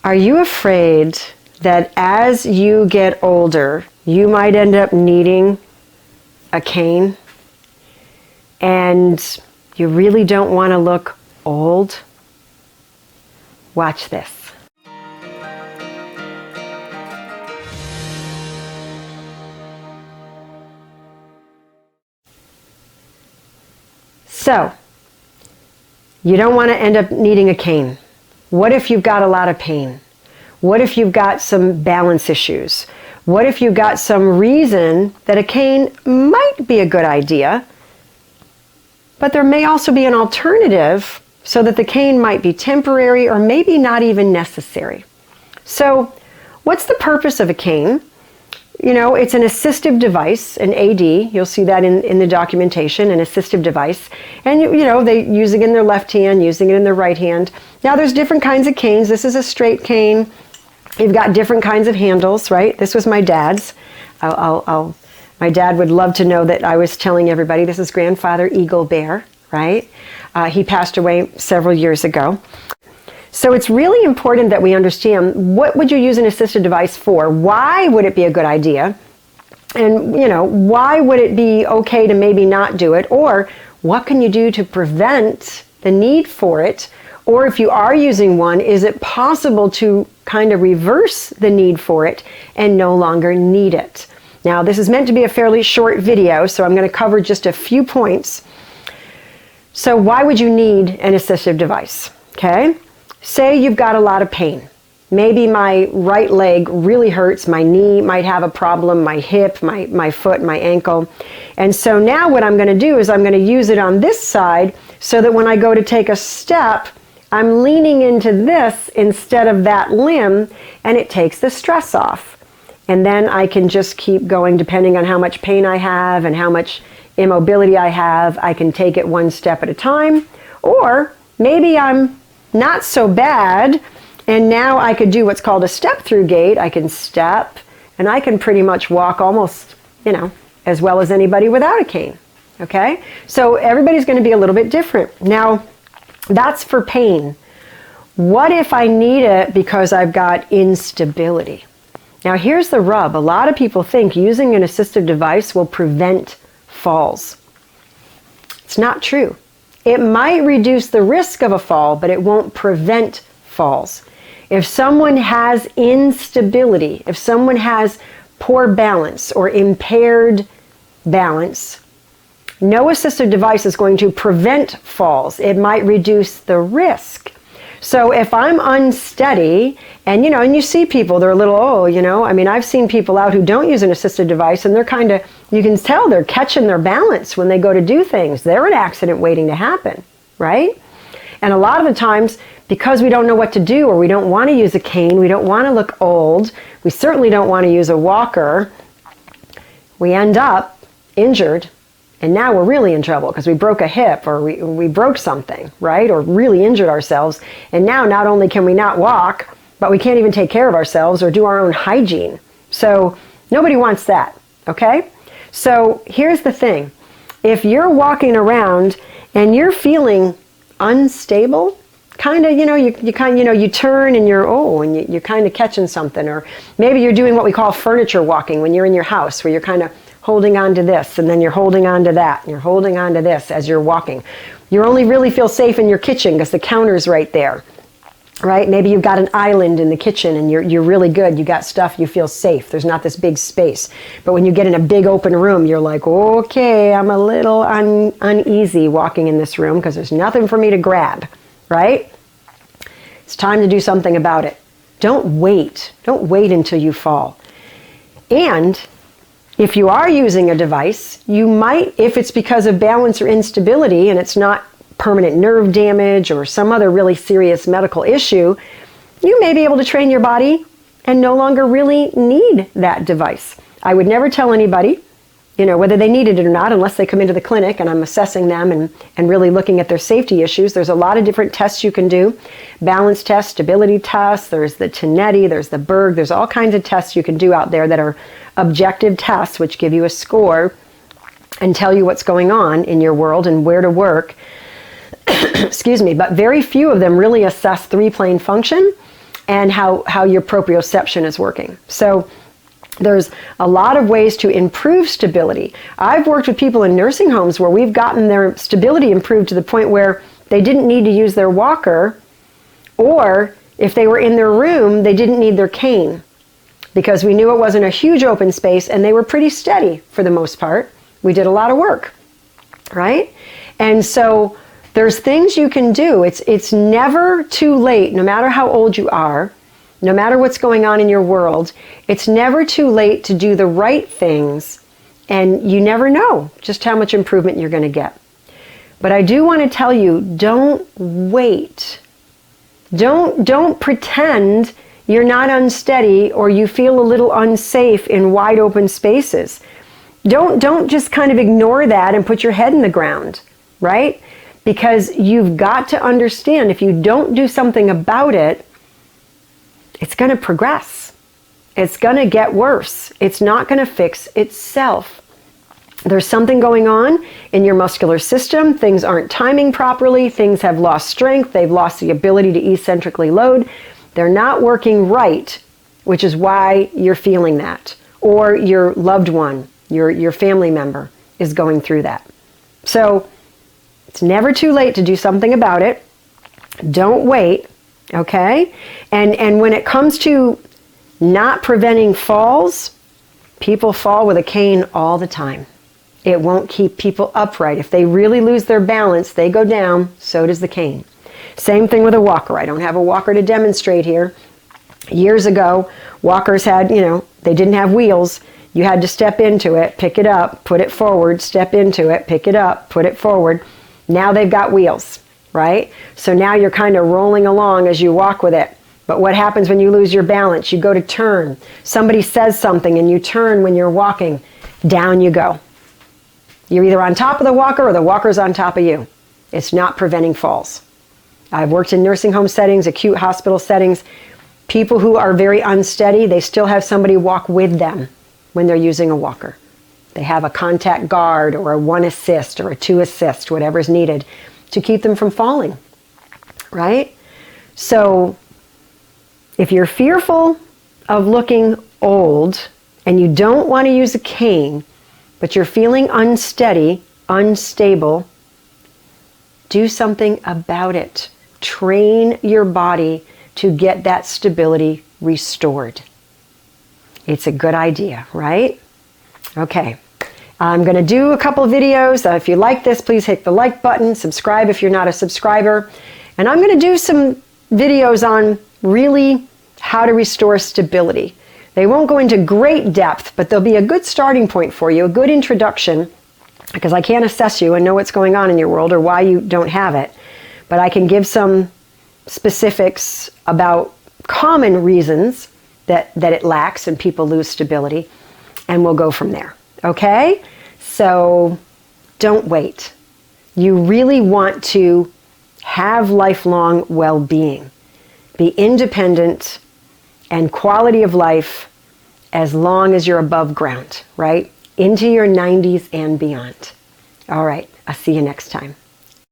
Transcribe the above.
Are you afraid that as you get older, you might end up needing a cane and you really don't want to look old? Watch this. So, you don't want to end up needing a cane. What if you've got a lot of pain? What if you've got some balance issues? What if you've got some reason that a cane might be a good idea, but there may also be an alternative so that the cane might be temporary or maybe not even necessary? So, what's the purpose of a cane? You know, it's an assistive device, an AD. You'll see that in the documentation, an assistive device. And, you know, they use it in their left hand, using it in their right hand. Now, there's different kinds of canes. This is a straight cane. You've got different kinds of handles, right? This was my dad's. My dad would love to know that I was telling everybody this is Grandfather Eagle Bear, right? He passed away several years ago. So it's really important that we understand, what would you use an assistive device for? Why would it be a good idea? And, you know, why would it be okay to maybe not do it? Or what can you do to prevent the need for it? Or if you are using one, is it possible to kind of reverse the need for it and no longer need it? Now, this is meant to be a fairly short video, so I'm going to cover just a few points. So why would you need an assistive device? Okay? Say you've got a lot of pain. Maybe my right leg really hurts, my knee might have a problem, my hip, my foot, my ankle. And so now what I'm going to do is I'm going to use it on this side so that when I go to take a step, I'm leaning into this instead of that limb, and it takes the stress off. And then I can just keep going depending on how much pain I have and how much immobility I have. I can take it one step at a time. Or maybe I'm not so bad, and now I could do what's called a step-through gait. I can step, and I can pretty much walk almost, you know, as well as anybody without a cane, okay? So everybody's going to be a little bit different. Now, that's for pain. What if I need it because I've got instability? Now, here's the rub. A lot of people think using an assistive device will prevent falls. It's not true. It might reduce the risk of a fall, but it won't prevent falls. If someone has instability, if someone has poor balance or impaired balance, no assistive device is going to prevent falls. It might reduce the risk. So if I'm unsteady, and you know, and you see people, they're a little, I mean, I've seen people out who don't use an assistive device, and they're kind of, you can tell they're catching their balance when they go to do things. They're an accident waiting to happen, right? And a lot of the times, because we don't know what to do, or we don't want to use a cane, we don't want to look old, we certainly don't want to use a walker, we end up injured. And now we're really in trouble because we broke a hip, or we broke something, right? Or really injured ourselves. And now not only can we not walk, but we can't even take care of ourselves or do our own hygiene. So nobody wants that, okay? So here's the thing. If you're walking around and you're feeling unstable, kind of, you turn and you're kind of catching something. Or maybe you're doing what we call furniture walking when you're in your house, where you're kind of holding on to this, and then you're holding on to that, and you're holding on to this as you're walking. You only really feel safe in your kitchen because the counter's right there, right? Maybe you've got an island in the kitchen and you're really good. You got stuff, you feel safe. There's not this big space. But when you get in a big open room, you're like, okay, I'm a little uneasy walking in this room because there's nothing for me to grab, right? It's time to do something about it. Don't wait. Don't wait until you fall. And if you are using a device, you might, if it's because of balance or instability and it's not permanent nerve damage or some other really serious medical issue, you may be able to train your body and no longer really need that device. I would never tell anybody, whether they needed it or not, unless they come into the clinic and I'm assessing them and really looking at their safety issues. There's a lot of different tests you can do. Balance tests, stability tests, there's the Tinetti, there's the Berg, there's all kinds of tests you can do out there that are objective tests which give you a score and tell you what's going on in your world and where to work. Excuse me, but very few of them really assess three-plane function. and how your proprioception is working. So there's a lot of ways to improve stability. I've worked with people in nursing homes where we've gotten their stability improved to the point where they didn't need to use their walker, or if they were in their room, they didn't need their cane, because we knew it wasn't a huge open space and they were pretty steady for the most part. We did a lot of work, right? And so there's things you can do. It's never too late, no matter how old you are, no matter what's going on in your world, it's never too late to do the right things, and you never know just how much improvement you're going to get. But I do want to tell you, don't wait. Don't pretend you're not unsteady or you feel a little unsafe in wide open spaces. Don't just kind of ignore that and put your head in the ground, right? Because you've got to understand, if you don't do something about it, it's going to progress. It's going to get worse. It's not going to fix itself. There's something going on in your muscular system. Things aren't timing properly. Things have lost strength. They've lost the ability to eccentrically load. They're not working right, which is why you're feeling that. Or your loved one, your family member is going through that. So it's never too late to do something about it. Don't wait. Okay? And when it comes to not preventing falls, people fall with a cane all the time. It won't keep people upright. If they really lose their balance, they go down, so does the cane. Same thing with a walker. I don't have a walker to demonstrate here. Years ago, walkers had, they didn't have wheels. You had to step into it, pick it up, put it forward, step into it, pick it up, put it forward. Now they've got wheels. Right? So now you're kind of rolling along as you walk with it. But what happens when you lose your balance? You go to turn. Somebody says something and you turn when you're walking. Down you go. You're either on top of the walker or the walker's on top of you. It's not preventing falls. I've worked in nursing home settings, acute hospital settings. People who are very unsteady, they still have somebody walk with them when they're using a walker. They have a contact guard or a 1 assist or a 2 assist, whatever's needed, to keep them from falling, right? So if you're fearful of looking old and you don't want to use a cane, but you're feeling unsteady, unstable, do something about it. Train your body to get that stability restored. It's a good idea, right? Okay. I'm going to do a couple of videos. If you like this, please hit the like button. Subscribe if you're not a subscriber. And I'm going to do some videos on really how to restore stability. They won't go into great depth, but they'll be a good starting point for you, a good introduction, because I can't assess you and know what's going on in your world or why you don't have it. But I can give some specifics about common reasons that it lacks and people lose stability, and we'll go from there. Okay? So don't wait. You really want to have lifelong well-being. Be independent and quality of life as long as you're above ground, right? Into your 90s and beyond. All right. I'll see you next time.